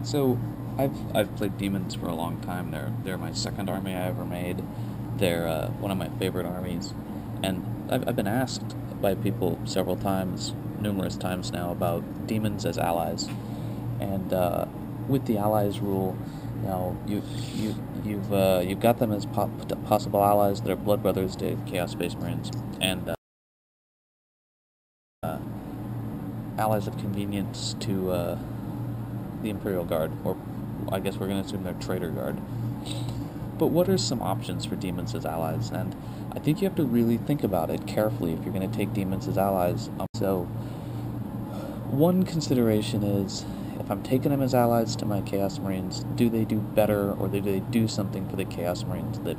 So, I've played demons for a long time. They're my second army I ever made. They're one of my favorite armies, and I've been asked by people several times, numerous times now, about demons as allies. And with the allies rule, you've got them as possible allies that are blood brothers to Chaos Space Marines, and allies of convenience to the Imperial Guard, or I guess we're going to assume they're Traitor Guard. But what are some options for demons as allies? And I think you have to really think about it carefully if you're going to take demons as allies. So, one consideration is, if I'm taking them as allies to my Chaos Marines, do they do better, or do they do something for the Chaos Marines that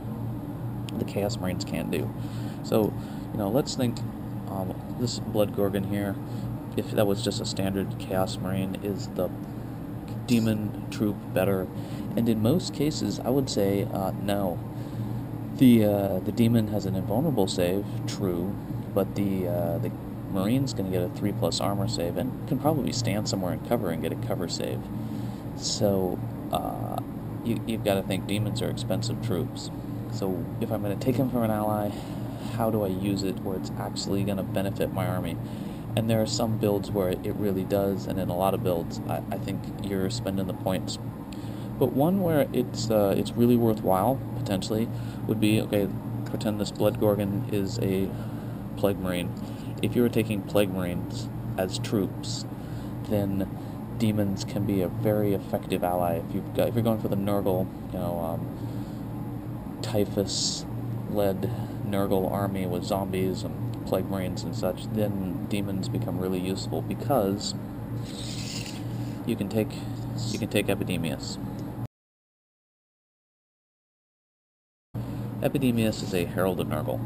the Chaos Marines can't do? So, let's think, this Blood Gorgon here, if that was just a standard Chaos Marine, is the demon troop better? And in most cases, I would say no. The demon has an invulnerable save, true, but the Marine's going to get a 3+ armor save and can probably stand somewhere in cover and get a cover save. So you've got to think demons are expensive troops. So if I'm going to take them from an ally, how do I use it where it's actually going to benefit my army? And there are some builds where it really does, and in a lot of builds, I think you're spending the points. But one where it's really worthwhile, potentially, would be, okay, pretend this Blood Gorgon is a Plague Marine. If you were taking Plague Marines as troops, then demons can be a very effective ally. If you're going for the Nurgle, typhus-led Nurgle army with zombies and Plague Marines and such, then demons become really useful because you can take Epidemius. Epidemius is a Herald of Nurgle.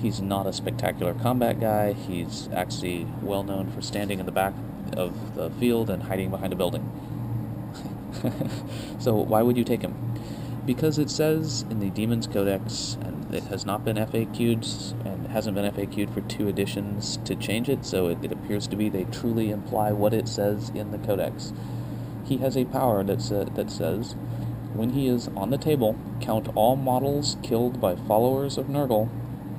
He's not a spectacular combat guy. He's actually well known for standing in the back of the field and hiding behind a building. So why would you take him? Because it says in the Demons Codex, and it has not been FAQ'd, and hasn't been FAQ'd for 2 editions to change it, so it appears to be they truly imply what it says in the Codex. He has a power that says, when he is on the table, count all models killed by followers of Nurgle,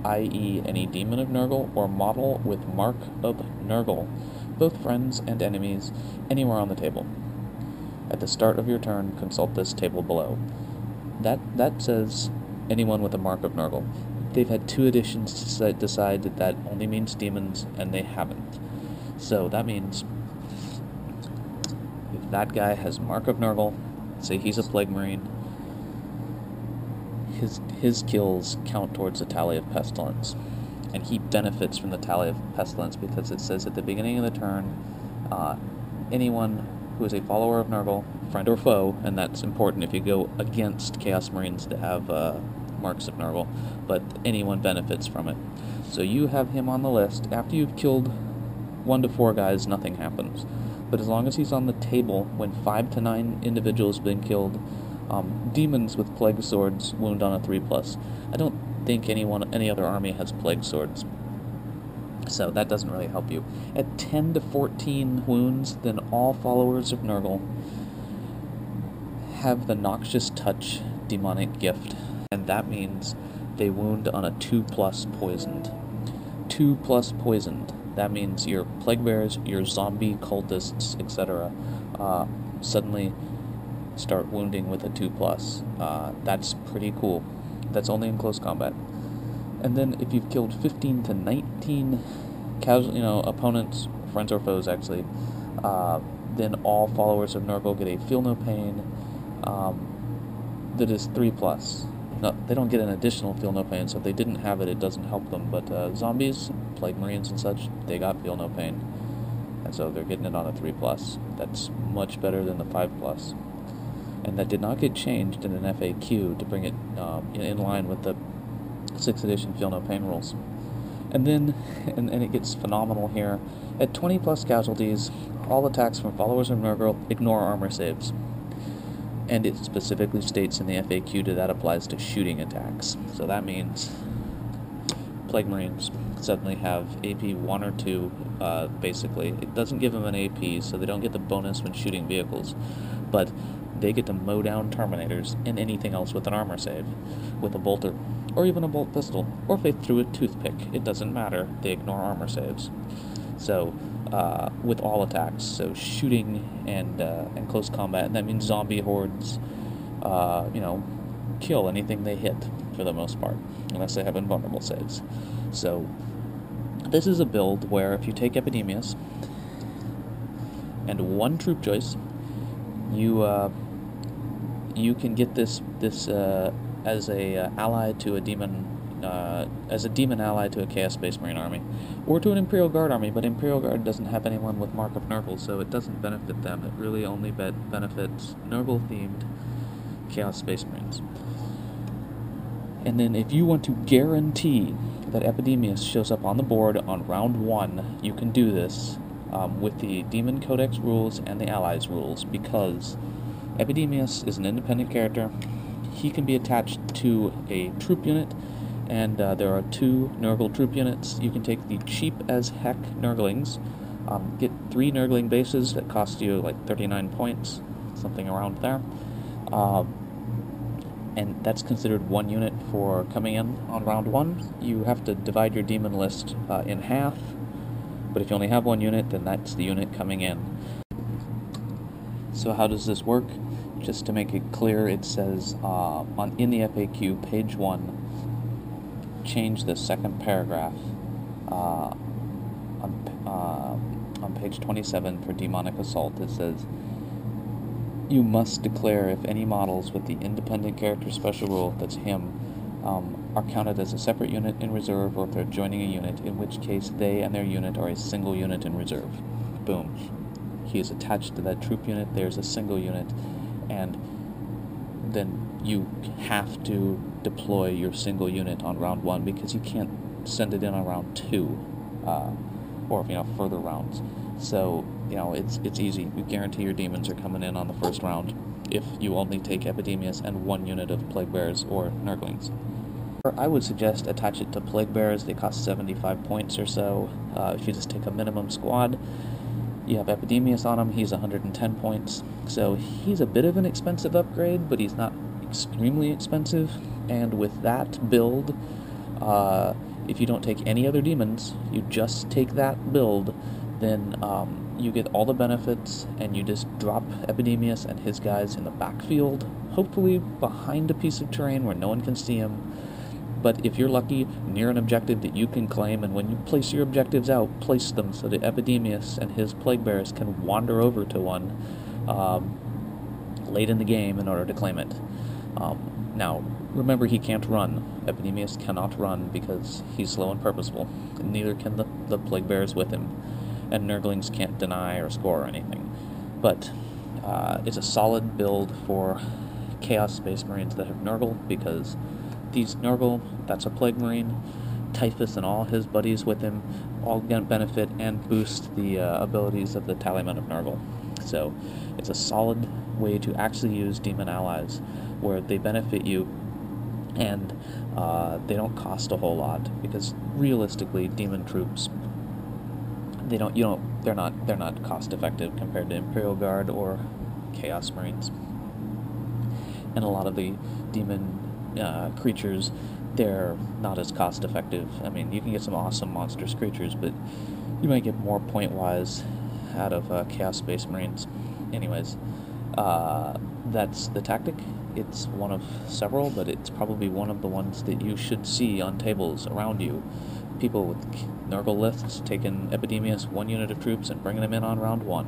i.e. any demon of Nurgle or model with mark of Nurgle, both friends and enemies, anywhere on the table. At the start of your turn, consult this table below. That says anyone with a mark of Nurgle. They've had 2 editions to decide that only means demons, and they haven't. So that means if that guy has mark of Nurgle, say he's a Plague Marine, his kills count towards the tally of Pestilence. And he benefits from the tally of Pestilence because it says at the beginning of the turn, anyone who is a follower of Nurgle, friend or foe, and that's important if you go against Chaos Marines to have marks of Nurgle, but anyone benefits from it. So you have him on the list. After you've killed 1 to 4 guys, nothing happens. But as long as he's on the table, when 5 to 9 individuals have been killed, demons with Plague Swords wound on a 3+. I don't think any other army has Plague Swords, so that doesn't really help you. At 10 to 14 wounds, then all followers of Nurgle have the Noxious Touch demonic gift, and that means they wound on a 2+ poisoned. 2+ poisoned. That means your Plague Bears, your zombie cultists, etc., suddenly start wounding with a 2+. That's pretty cool. That's only in close combat. And then if you've killed 15 to 19 opponents, friends or foes actually, then all followers of Nurgle get a Feel No Pain that is 3+. No, they don't get an additional Feel No Pain, so if they didn't have it, it doesn't help them. But zombies, Plague Marines and such, they got Feel No Pain. And so they're getting it on a 3+. That's much better than the 5+. And that did not get changed in an FAQ to bring it in line with the 6th edition Feel No Pain rules. And then, and it gets phenomenal here, at 20+ casualties, all attacks from followers of Nurgle ignore armor saves. And it specifically states in the FAQ that applies to shooting attacks. So that means Plague Marines suddenly have AP 1 or 2, basically. It doesn't give them an AP, so they don't get the bonus when shooting vehicles, but they get to mow down Terminators and anything else with an armor save, with a bolter, or even a bolt pistol, or if they threw a toothpick. It doesn't matter, they ignore armor saves. So, with all attacks, so shooting and close combat, and that means zombie hordes, kill anything they hit, for the most part, unless they have invulnerable saves. So, this is a build where if you take Epidemius and one troop choice, you can get this as a ally to a demon, as a demon ally to a Chaos Space Marine army, or to an Imperial Guard army, but Imperial Guard doesn't have anyone with Mark of Nurgle, so it doesn't benefit them. It really only benefits Nurgle-themed Chaos Space Marines. And then if you want to guarantee that Epidemius shows up on the board on round 1, you can do this with the Demon Codex rules and the Allies rules, because Epidemius is an independent character. He can be attached to a troop unit, and there are 2 Nurgle troop units. You can take the cheap as heck Nurglings, get 3 Nurgling bases that cost you like 39 points, something around there. And that's considered 1 unit for coming in on round 1. You have to divide your demon list in half, but if you only have 1 unit, then that's the unit coming in. So how does this work? Just to make it clear, it says in the FAQ, page 1, change the second paragraph on page 27 for Demonic Assault. It says, you must declare if any models with the independent character special rule, that's him, are counted as a separate unit in reserve, or if they're joining a unit, in which case they and their unit are a single unit in reserve. Boom. He is attached to that troop unit, there's a single unit, and then you have to deploy your single unit on round 1, because you can't send it in on round 2, or further rounds. So, it's easy. You guarantee your demons are coming in on the first round if you only take Epidemius and 1 unit of Plague Bearers or Nurglings. I would suggest attach it to Plague Bearers. They cost 75 points or so. If you just take a minimum squad, you have Epidemius on him. He's 110 points. So he's a bit of an expensive upgrade, but he's not extremely expensive. And with that build, if you don't take any other demons, you just take that build, then you get all the benefits, and you just drop Epidemius and his guys in the backfield, hopefully behind a piece of terrain where no one can see him. But if you're lucky, near an objective that you can claim, and when you place your objectives out, place them so that Epidemius and his Plague Bearers can wander over to one late in the game in order to claim it. Now, remember, he can't run. Epidemius cannot run because he's slow and purposeful, and neither can the Plague Bearers with him. And Nurglings can't deny or score or anything. But it's a solid build for Chaos Space Marines that have Nurgle, because these Nurgle, that's a Plague Marine, Typhus and all his buddies with him, all gonna benefit and boost the abilities of the Tallyman of Nurgle. So it's a solid way to actually use Demon Allies, where they benefit you, and they don't cost a whole lot, because realistically, Demon troops, they're not cost effective compared to Imperial Guard or Chaos Marines. And a lot of the demon creatures, they're not as cost effective. I mean, you can get some awesome monstrous creatures, but you might get more point wise out of Chaos Space Marines. Anyways, that's the tactic. It's one of several, but it's probably one of the ones that you should see on tables around you. People with Nurgle lists taking Epidemius, 1 unit of troops, and bringing them in on round 1.